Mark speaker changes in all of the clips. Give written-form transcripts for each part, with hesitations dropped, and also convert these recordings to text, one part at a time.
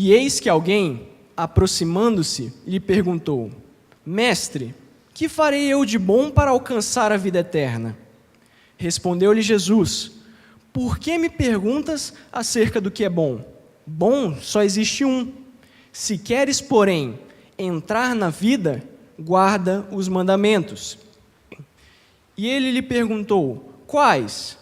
Speaker 1: E eis que alguém, aproximando-se, lhe perguntou: Mestre, que farei eu de bom para alcançar a vida eterna? Respondeu-lhe Jesus: Por que me perguntas acerca do que é bom? Bom só existe um. Se queres, porém, entrar na vida, guarda os mandamentos. E ele lhe perguntou: Quais?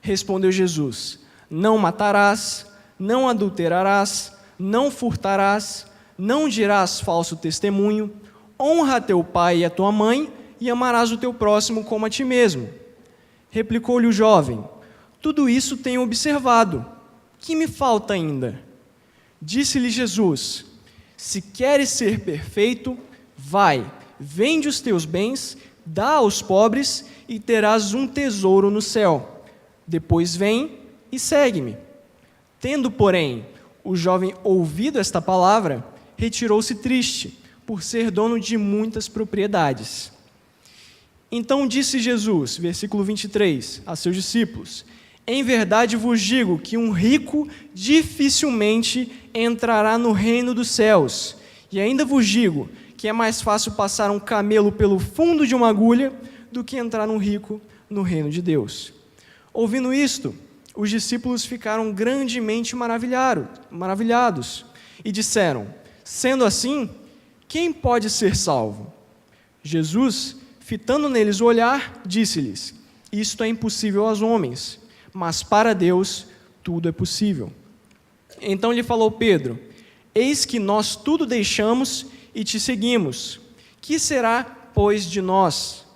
Speaker 1: Respondeu Jesus: Não matarás, não adulterarás, não furtarás, não dirás falso testemunho, honra teu pai e a tua mãe, e amarás o teu próximo como a ti mesmo. Replicou-lhe o jovem: Tudo isso tenho observado. Que me falta ainda? Disse-lhe Jesus: Se queres ser perfeito, vai, vende os teus bens, dá aos pobres e terás um tesouro no céu. Depois vem e segue-me. Tendo, porém, o jovem ouvido esta palavra, retirou-se triste, por ser dono de muitas propriedades. Então disse Jesus, versículo 23, a seus discípulos: Em verdade vos digo que um rico dificilmente entrará no reino dos céus. E ainda vos digo que é mais fácil passar um camelo pelo fundo de uma agulha do que entrar um rico no reino de Deus. Ouvindo isto, os discípulos ficaram grandemente maravilhados e disseram: Sendo assim, quem pode ser salvo? Jesus, fitando neles o olhar, disse-lhes: Isto é impossível aos homens, mas para Deus tudo é possível. Então lhe falou Pedro: Eis que nós tudo deixamos e te seguimos. Que será, pois, de nós?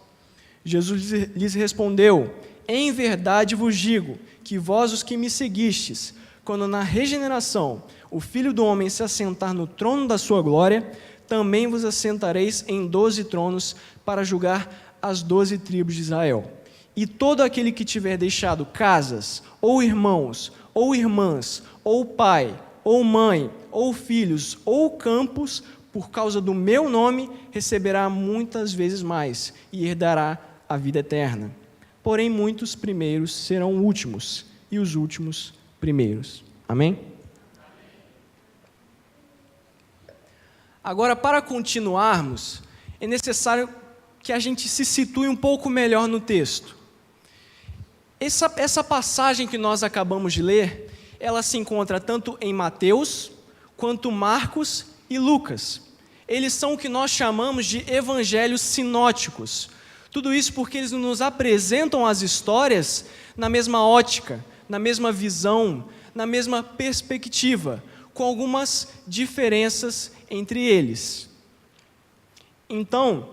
Speaker 1: Jesus lhes respondeu: Em verdade vos digo que vós, os que me seguistes, quando na regeneração o Filho do Homem se assentar no trono da sua glória, também vos assentareis em 12 tronos para julgar as 12 tribos de Israel. E todo aquele que tiver deixado casas, ou irmãos, ou irmãs, ou pai, ou mãe, ou filhos, ou campos, por causa do meu nome, receberá muitas vezes mais e herdará a vida eterna. Porém, muitos primeiros serão últimos, e os últimos primeiros. Amém? Agora, para continuarmos, é necessário que a gente se situe um pouco melhor no texto. Essa passagem que nós acabamos de ler, ela se encontra tanto em Mateus, quanto Marcos e Lucas. Eles são o que nós chamamos de evangelhos sinóticos. Tudo isso porque eles nos apresentam as histórias na mesma ótica, na mesma visão, na mesma perspectiva, com algumas diferenças entre eles. Então,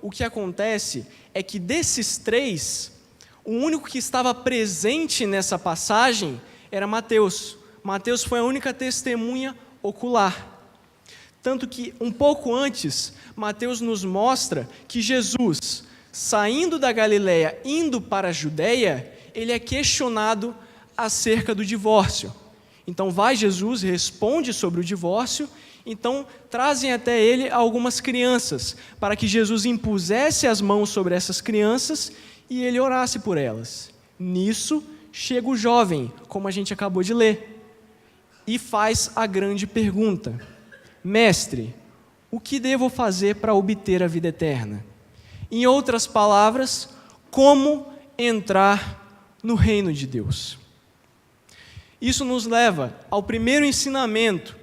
Speaker 1: o que acontece é que desses três, o único que estava presente nessa passagem era Mateus. Mateus foi a única testemunha ocular. Tanto que, um pouco antes, Mateus nos mostra que Jesus, saindo da Galileia, indo para a Judeia, ele é questionado acerca do divórcio. Então vai Jesus, responde sobre o divórcio, então trazem até ele algumas crianças, para que Jesus impusesse as mãos sobre essas crianças e ele orasse por elas. Nisso chega o jovem, como a gente acabou de ler, e faz a grande pergunta: Mestre, o que devo fazer para obter a vida eterna? Em outras palavras, como entrar no reino de Deus? Isso nos leva ao primeiro ensinamento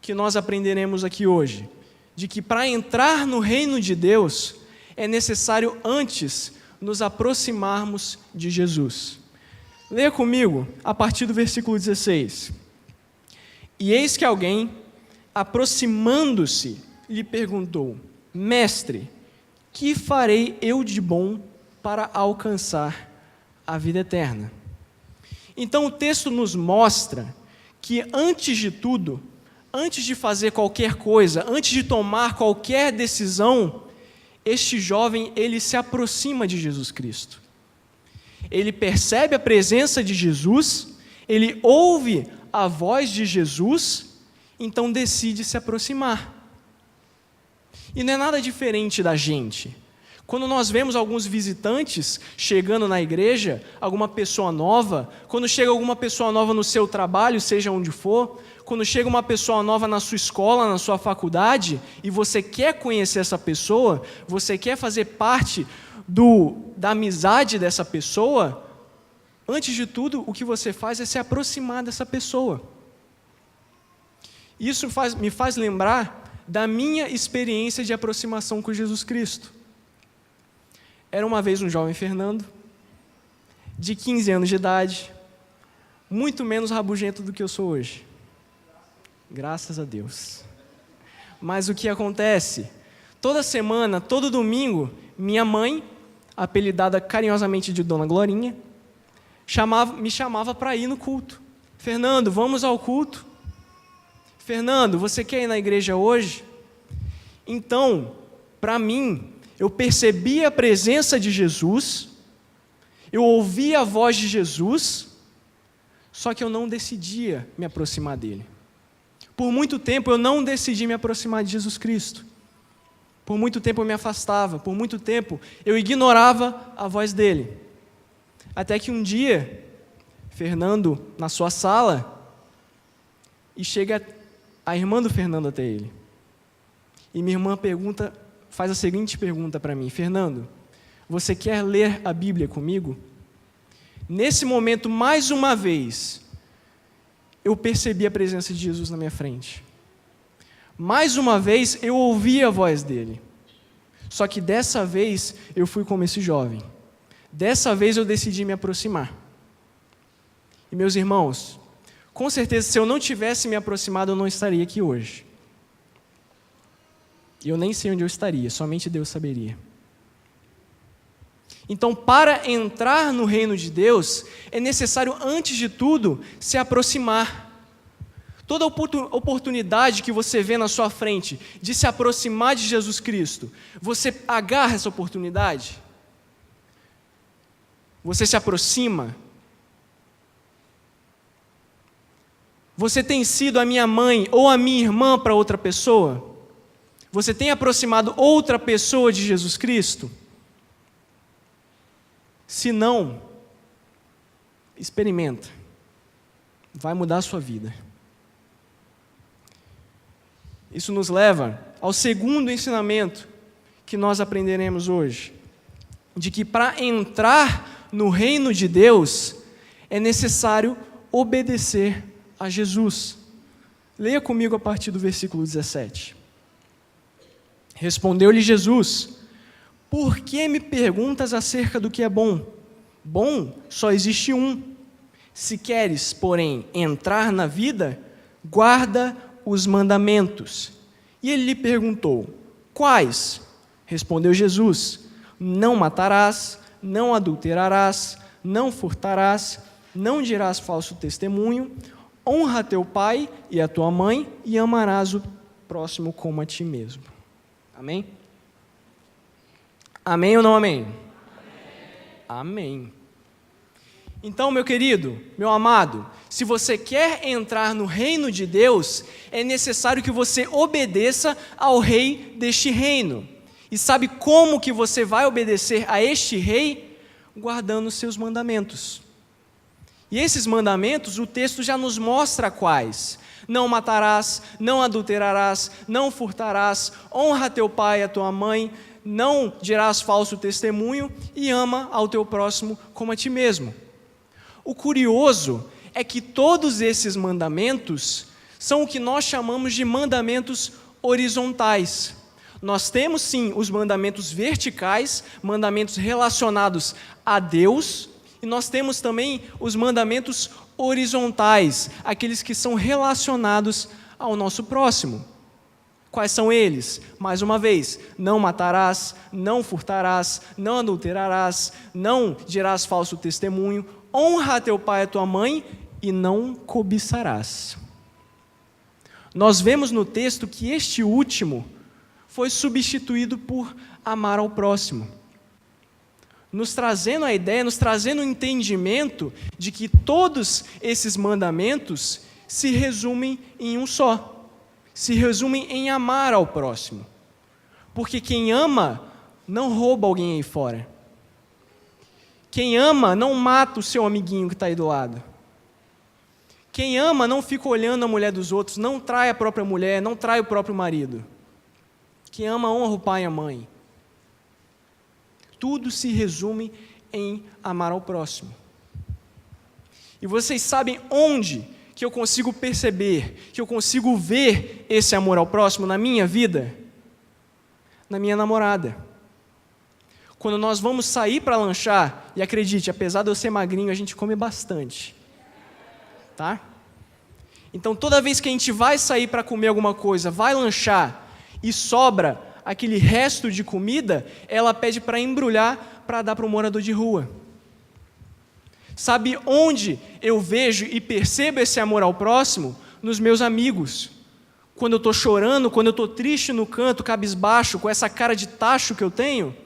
Speaker 1: que nós aprenderemos aqui hoje, de que para entrar no reino de Deus, é necessário antes nos aproximarmos de Jesus. Leia comigo, a partir do versículo 16. E eis que alguém, aproximando-se, lhe perguntou: Mestre, que farei eu de bom para alcançar a vida eterna? Então o texto nos mostra que antes de tudo, antes de fazer qualquer coisa, antes de tomar qualquer decisão, este jovem, ele se aproxima de Jesus Cristo. Ele percebe a presença de Jesus, ele ouve a voz de Jesus, então decide se aproximar. E não é nada diferente da gente. Quando nós vemos alguns visitantes chegando na igreja, alguma pessoa nova, quando chega alguma pessoa nova no seu trabalho, seja onde for, quando chega uma pessoa nova na sua escola, na sua faculdade, e você quer conhecer essa pessoa, você quer fazer parte da amizade dessa pessoa, antes de tudo, o que você faz é se aproximar dessa pessoa. Isso me faz lembrar da minha experiência de aproximação com Jesus Cristo. Era uma vez um jovem Fernando, de 15 anos de idade, muito menos rabugento do que eu sou hoje. Graças a Deus. Mas o que acontece? Toda semana, todo domingo, minha mãe, apelidada carinhosamente de Dona Glorinha, me chamava para ir no culto. Fernando, vamos ao culto. Fernando, você quer ir na igreja hoje? Então, para mim, eu percebia a presença de Jesus, eu ouvia a voz de Jesus, só que eu não decidia me aproximar dele. Por muito tempo eu não decidi me aproximar de Jesus Cristo. Por muito tempo eu me afastava, por muito tempo eu ignorava a voz dele. Até que um dia, Fernando na sua sala, e chega a irmã do Fernando até ele. E minha irmã faz a seguinte pergunta para mim: Fernando, você quer ler a Bíblia comigo? Nesse momento, mais uma vez, eu percebi a presença de Jesus na minha frente. Mais uma vez, eu ouvi a voz dele. Só que dessa vez, eu fui como esse jovem. Dessa vez, eu decidi me aproximar. E meus irmãos, com certeza, se eu não tivesse me aproximado, eu não estaria aqui hoje. E eu nem sei onde eu estaria, somente Deus saberia. Então, para entrar no reino de Deus, é necessário, antes de tudo, se aproximar. Toda oportunidade que você vê na sua frente de se aproximar de Jesus Cristo, você agarra essa oportunidade? Você se aproxima? Você tem sido a minha mãe ou a minha irmã para outra pessoa? Você tem aproximado outra pessoa de Jesus Cristo? Se não, experimenta. Vai mudar a sua vida. Isso nos leva ao segundo ensinamento que nós aprenderemos hoje, de que para entrar no reino de Deus é necessário obedecer a Jesus. Leia comigo a partir do versículo 17. Respondeu-lhe Jesus: por que me perguntas acerca do que é bom? Bom só existe um. Se queres, porém, entrar na vida, guarda os mandamentos. E ele lhe perguntou: quais? Respondeu Jesus: não matarás, não adulterarás, não furtarás, não dirás falso testemunho, honra teu pai e a tua mãe e amarás o próximo como a ti mesmo. Amém? Amém ou não amém? Amém. Então, meu querido, meu amado, se você quer entrar no reino de Deus, é necessário que você obedeça ao rei deste reino. E sabe como que você vai obedecer a este rei? Guardando os seus mandamentos. E esses mandamentos, o texto já nos mostra quais: não matarás, não adulterarás, não furtarás, honra teu pai e a tua mãe, não dirás falso testemunho e ama ao teu próximo como a ti mesmo. O curioso é que todos esses mandamentos são o que nós chamamos de mandamentos horizontais. Nós temos sim os mandamentos verticais, mandamentos relacionados a Deus, e nós temos também os mandamentos horizontais, aqueles que são relacionados ao nosso próximo. Quais são eles? Mais uma vez: não matarás, não furtarás, não adulterarás, não dirás falso testemunho, honra teu pai e a tua mãe e não cobiçarás. Nós vemos no texto que este último foi substituído por amar ao próximo, nos trazendo a ideia, nos trazendo o entendimento de que todos esses mandamentos se resumem em um só, se resumem em amar ao próximo. Porque quem ama não rouba alguém aí fora. Quem ama não mata o seu amiguinho que está aí do lado. Quem ama não fica olhando a mulher dos outros, não trai a própria mulher, não trai o próprio marido. Quem ama honra o pai e a mãe. Tudo se resume em amar ao próximo. E vocês sabem onde que eu consigo perceber, que eu consigo ver esse amor ao próximo na minha vida? Na minha namorada. Quando nós vamos sair para lanchar, e acredite, apesar de eu ser magrinho, a gente come bastante. Tá? Então, toda vez que a gente vai sair para comer alguma coisa, vai lanchar, e sobra aquele resto de comida, ela pede para embrulhar para dar para o morador de rua. Sabe onde eu vejo e percebo esse amor ao próximo? Nos meus amigos. Quando eu estou chorando, quando eu estou triste no canto, cabisbaixo, com essa cara de tacho que eu tenho,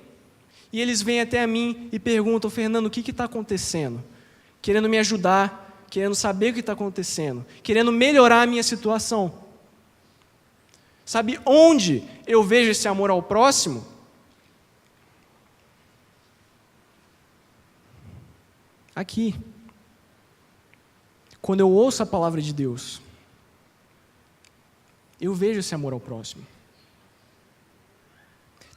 Speaker 1: e eles vêm até a mim e perguntam: Fernando, o que está acontecendo? Querendo me ajudar, querendo saber o que está acontecendo, querendo melhorar a minha situação. Sabe onde eu vejo esse amor ao próximo? Aqui. Quando eu ouço a palavra de Deus, eu vejo esse amor ao próximo.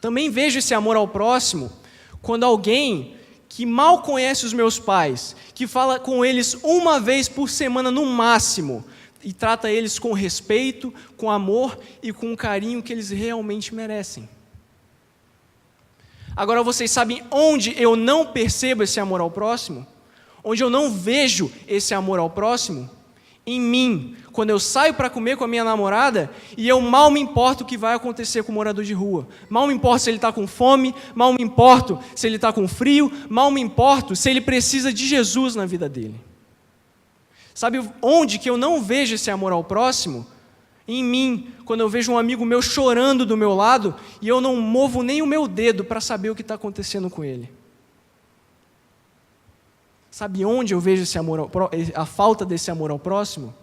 Speaker 1: Também vejo esse amor ao próximo quando alguém que mal conhece os meus pais, que fala com eles uma vez por semana no máximo, e trata eles com respeito, com amor e com o carinho que eles realmente merecem. Agora, vocês sabem onde eu não percebo esse amor ao próximo? Onde eu não vejo esse amor ao próximo? Em mim, quando eu saio para comer com a minha namorada e eu mal me importo o que vai acontecer com o morador de rua. Mal me importo se ele está com fome, mal me importo se ele está com frio, mal me importo se ele precisa de Jesus na vida dele. Sabe onde que eu não vejo esse amor ao próximo? Em mim, quando eu vejo um amigo meu chorando do meu lado e eu não movo nem o meu dedo para saber o que está acontecendo com ele. Sabe onde eu vejo esse amor a falta desse amor ao próximo?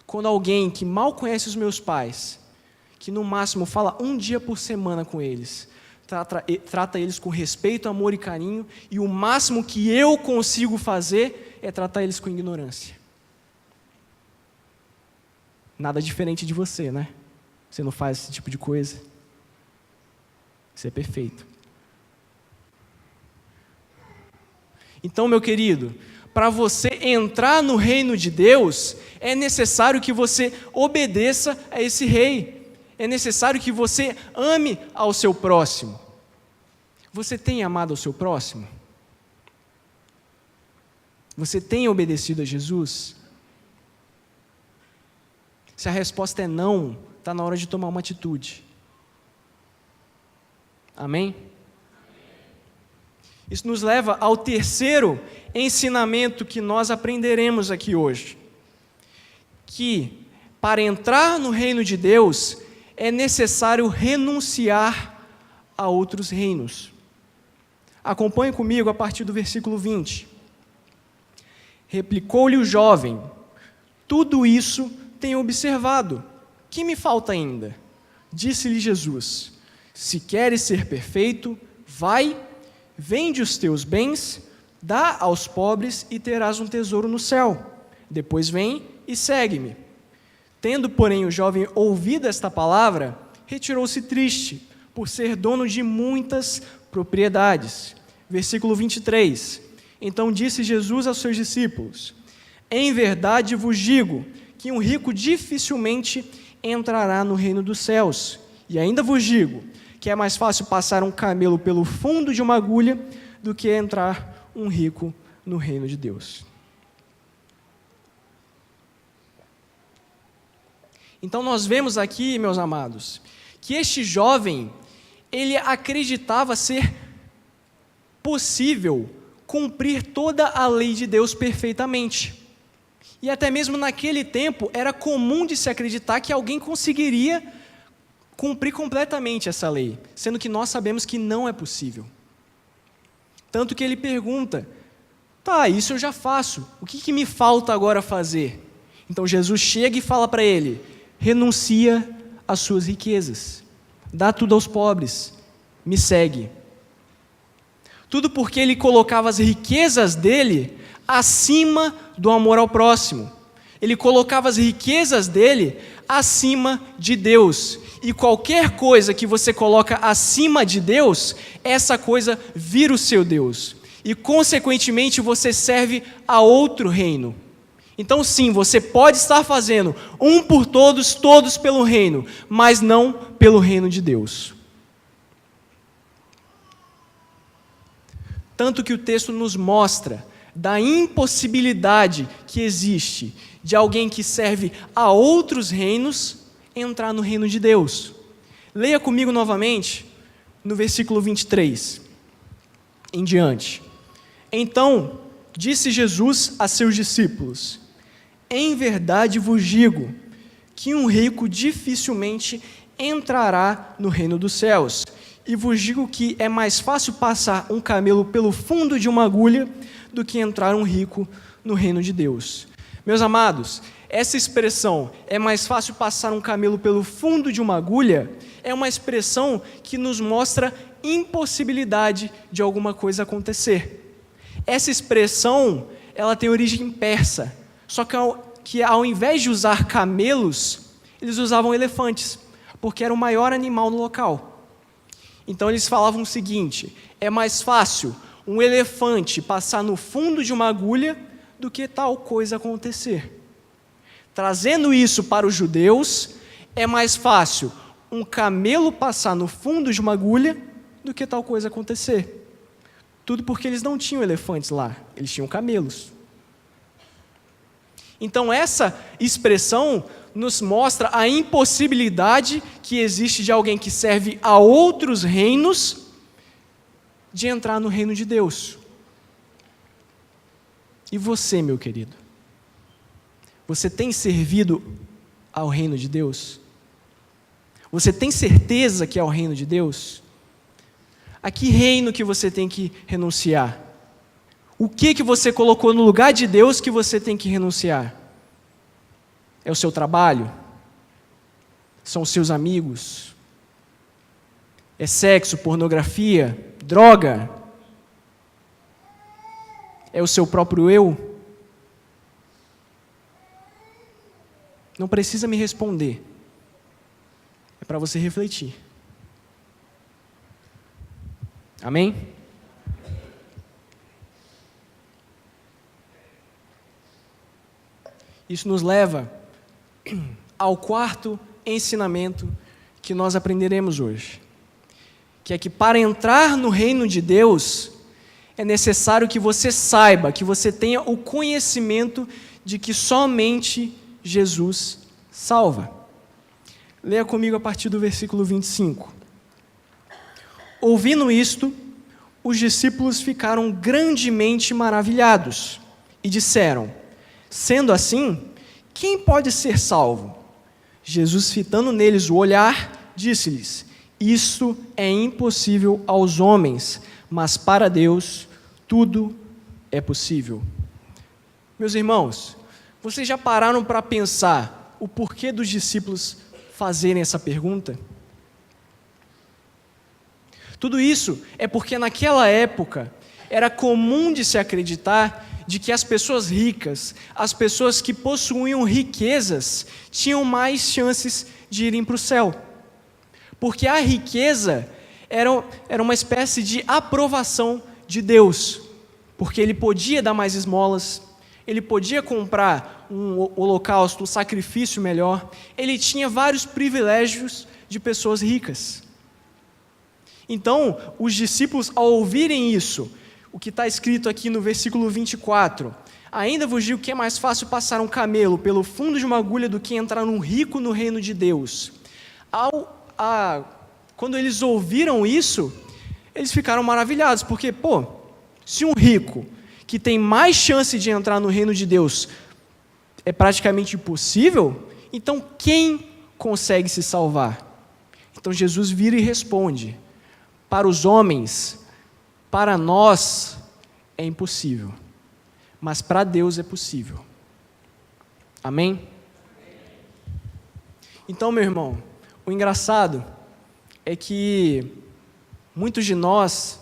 Speaker 1: Quando alguém que mal conhece os meus pais, que no máximo fala um dia por semana com eles, trata eles com respeito, amor e carinho, e o máximo que eu consigo fazer é tratar eles com ignorância. Nada diferente de você, né? Você não faz esse tipo de coisa. Você é perfeito. Então, meu querido, para você entrar no reino de Deus, é necessário que você obedeça a esse rei. É necessário que você ame ao seu próximo. Você tem amado ao seu próximo? Você tem obedecido a Jesus? Se a resposta é não, está na hora de tomar uma atitude. Amém? Isso nos leva ao terceiro ensinamento que nós aprenderemos aqui hoje. Que para entrar no reino de Deus é necessário renunciar a outros reinos. Acompanhe comigo a partir do versículo 20. Replicou-lhe o jovem: tudo isso tenho observado. Que me falta ainda? Disse-lhe Jesus: se queres ser perfeito, vai, vende os teus bens, dá aos pobres e terás um tesouro no céu. Depois vem e segue-me. Tendo, porém, o jovem ouvido esta palavra, retirou-se triste, por ser dono de muitas propriedades. Versículo 23. Então disse Jesus aos seus discípulos: em verdade vos digo que um rico dificilmente entrará no reino dos céus. E ainda vos digo que é mais fácil passar um camelo pelo fundo de uma agulha do que entrar um rico no reino de Deus. Então nós vemos aqui, meus amados, que este jovem, ele acreditava ser possível cumprir toda a lei de Deus perfeitamente. E até mesmo naquele tempo era comum de se acreditar que alguém conseguiria cumprir completamente essa lei, sendo que nós sabemos que não é possível. Tanto que ele pergunta: tá, isso eu já faço, o que me falta agora fazer? Então Jesus chega e fala para ele: renuncia às suas riquezas, dá tudo aos pobres, me segue. Tudo porque ele colocava as riquezas dele acima do amor ao próximo. Ele colocava as riquezas dele acima de Deus. E qualquer coisa que você coloca acima de Deus, essa coisa vira o seu Deus. E, consequentemente, você serve a outro reino. Então, sim, você pode estar fazendo um por todos, todos pelo reino, mas não pelo reino de Deus. Tanto que o texto nos mostra da impossibilidade que existe de alguém que serve a outros reinos entrar no reino de Deus. Leia comigo novamente no versículo 23 em diante. Então, disse Jesus a seus discípulos: em verdade vos digo que um rico dificilmente entrará no reino dos céus. E vos digo que é mais fácil passar um camelo pelo fundo de uma agulha do que entrar um rico no reino de Deus. Meus amados, essa expressão, é mais fácil passar um camelo pelo fundo de uma agulha, é uma expressão que nos mostra impossibilidade de alguma coisa acontecer. Essa expressão, ela tem origem persa, só que ao invés de usar camelos, eles usavam elefantes, porque era o maior animal no local. Então eles falavam o seguinte: é mais fácil um elefante passar no fundo de uma agulha do que tal coisa acontecer. Trazendo isso para os judeus, é mais fácil um camelo passar no fundo de uma agulha do que tal coisa acontecer. Tudo porque eles não tinham elefantes lá, eles tinham camelos. Então essa expressão nos mostra a impossibilidade que existe de alguém que serve a outros reinos de entrar no reino de Deus. E você, meu querido? Você tem servido ao reino de Deus? Você tem certeza que é o reino de Deus? A que reino que você tem que renunciar? O que você colocou no lugar de Deus que você tem que renunciar? É o seu trabalho? São os seus amigos? É sexo, pornografia, droga? É o seu próprio eu? Não precisa me responder. É para você refletir. Amém? Isso nos leva ao quarto ensinamento que nós aprenderemos hoje, que é que para entrar no reino de Deus, é necessário que você saiba, que você tenha o conhecimento de que somente Jesus salva. Leia comigo a partir do versículo 25. Ouvindo isto, os discípulos ficaram grandemente maravilhados e disseram: sendo assim, quem pode ser salvo? Jesus, fitando neles o olhar, disse-lhes: isto é impossível aos homens, mas para Deus tudo é possível. Meus irmãos, vocês já pararam para pensar o porquê dos discípulos fazerem essa pergunta? Tudo isso é porque naquela época era comum de se acreditar de que as pessoas ricas, as pessoas que possuíam riquezas, tinham mais chances de irem para o céu. Porque a riqueza era uma espécie de aprovação de Deus, porque ele podia dar mais esmolas, ele podia comprar um holocausto, um sacrifício melhor, ele tinha vários privilégios de pessoas ricas. Então, os discípulos, ao ouvirem isso, o que está escrito aqui no versículo 24, ainda vos digo que é mais fácil passar um camelo pelo fundo de uma agulha do que entrar um rico no reino de Deus. Quando eles ouviram isso, eles ficaram maravilhados, porque, se um rico que tem mais chance de entrar no reino de Deus é praticamente impossível, então quem consegue se salvar? Então Jesus vira e responde: para os homens, para nós é impossível, mas para Deus é possível. Amém? Então, meu irmão, o engraçado é que Muitos de nós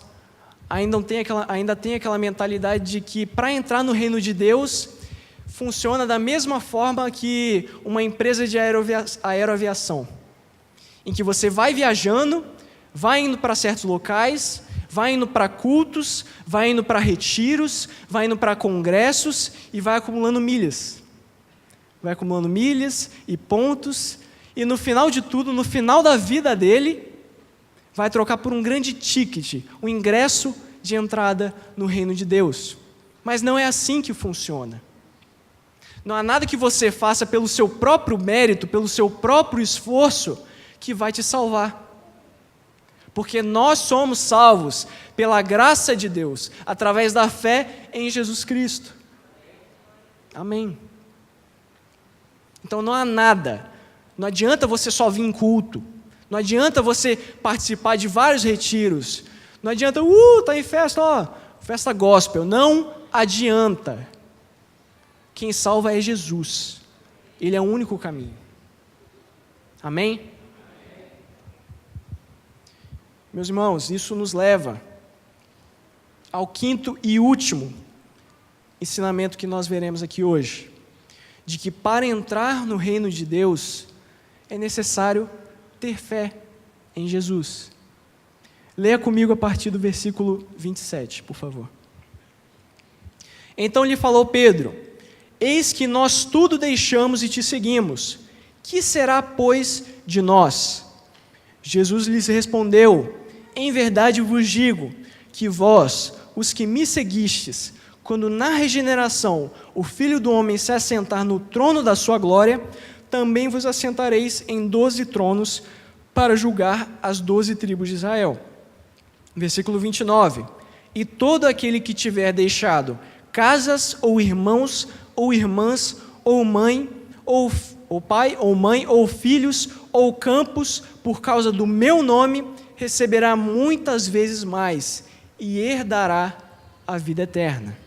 Speaker 1: ainda tem aquela mentalidade de que para entrar no reino de Deus funciona da mesma forma que uma empresa de aeroaviação, em que você vai viajando, vai indo para certos locais, vai indo para cultos, vai indo para retiros, vai indo para congressos e vai acumulando milhas. Vai acumulando milhas e pontos, e no final de tudo, no final da vida dele, vai trocar por um grande ticket, o ingresso de entrada no reino de Deus. Mas não é assim que funciona. Não há nada que você faça pelo seu próprio mérito, pelo seu próprio esforço, que vai te salvar. Porque nós somos salvos pela graça de Deus, através da fé em Jesus Cristo. Amém. Então não há nada, não adianta você só vir em culto, não adianta você participar de vários retiros, não adianta, tá em festa, festa gospel, não adianta. Quem salva é Jesus, Ele é o único caminho. Amém? Meus irmãos, isso nos leva ao quinto e último ensinamento que nós veremos aqui hoje, de que para entrar no reino de Deus é necessário ter fé em Jesus. Leia comigo a partir do versículo 27, por favor. Então lhe falou Pedro: eis que nós tudo deixamos e te seguimos. Que será, pois, de nós? Jesus lhes respondeu: em verdade vos digo que vós, os que me seguistes, quando na regeneração o Filho do Homem se assentar no trono da sua glória, também vos assentareis em 12 tronos para julgar as 12 tribos de Israel. Versículo 29. E todo aquele que tiver deixado casas, ou irmãos, ou irmãs, ou mãe, ou pai, ou mãe, ou filhos, ou campos, por causa do meu nome, receberá muitas vezes mais e herdará a vida eterna.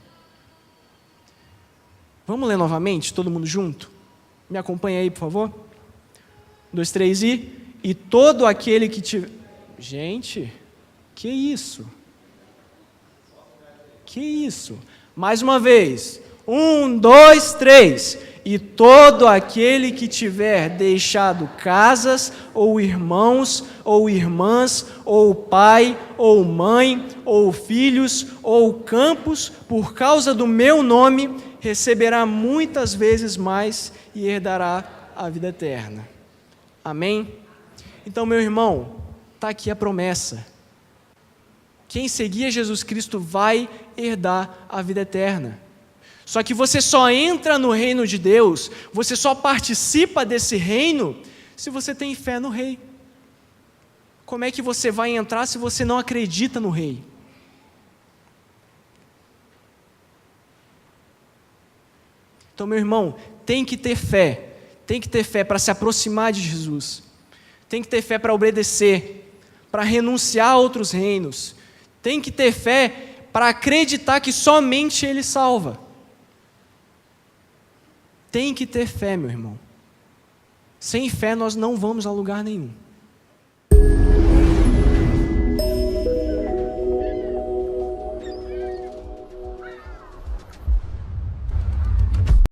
Speaker 1: Vamos ler novamente, todo mundo junto? Me acompanha aí, por favor. 1, 2, 3 e todo aquele que tiver... Gente, que isso? Que isso? Mais uma vez. 1, 2, 3. E todo aquele que tiver deixado casas, ou irmãos, ou irmãs, ou pai, ou mãe, ou filhos, ou campos, por causa do meu nome, receberá muitas vezes mais e herdará a vida eterna. Amém? Então, meu irmão, está aqui a promessa. Quem seguir a Jesus Cristo vai herdar a vida eterna. Só que você só entra no reino de Deus, você só participa desse reino, se você tem fé no Rei. Como é que você vai entrar se você não acredita no Rei? Então, meu irmão, tem que ter fé para se aproximar de Jesus, tem que ter fé para obedecer, para renunciar a outros reinos, tem que ter fé para acreditar que somente Ele salva. Tem que ter fé, meu irmão. Sem fé nós não vamos a lugar nenhum.